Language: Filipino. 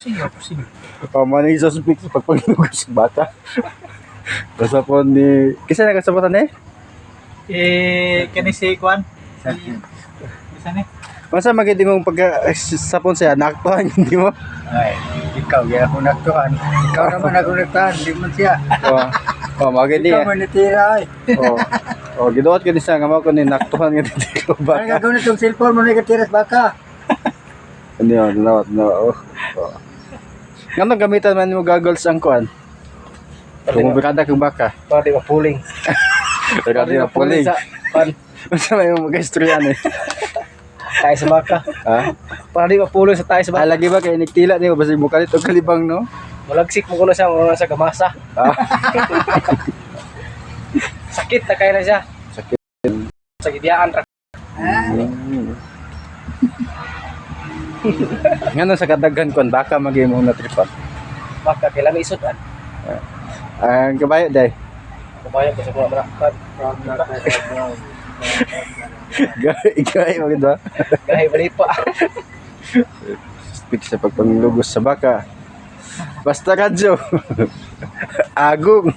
Sige. Manay suspect sa pagpanglugas sa bata. Basta po ni... Kisa nagkasabutan eh? Kani si Kwan? Isa ni? Masa magindi mong pagkasapon siya, naaktuhan hindi mo? Ay, ikaw, kaya ako nagtuhan. Ikaw naman ako nagtuhan, di man siya. Magindi Ikaw eh. man natira ay. Giduot ko ni siya, nga mo ko ni naktuhan nga dito Ano baka. gagawin itong cellphone mo na ikatiras baka? Hindi mo, no. Nga nang gamitan man mo goggles ang kuan. Kung mabikada kang baka. Para di mapuling. Regarding na puling. sa Kwan. Masa may mag-istoryan eh. Tayo sa baka. Ha? Para di mapuling sa tayo sa baka. Lagi ba kay nagtila niyo basta mo kalit og kalibang no? Malagsik mo ko na siya, mga sa gamasa. Ah, Sakit na kaya na siya. sakit. Sa gidiyaan. Ngano sa kadaghan kon baka magimong natripan. Baka kailan isutan. Ang kabayo day. Kumayan ko sa mga marakpan. Igay mo gid ba? Gahay bali pa. Speak sa pagpanglugos sa baka. Basta radyo. Agong.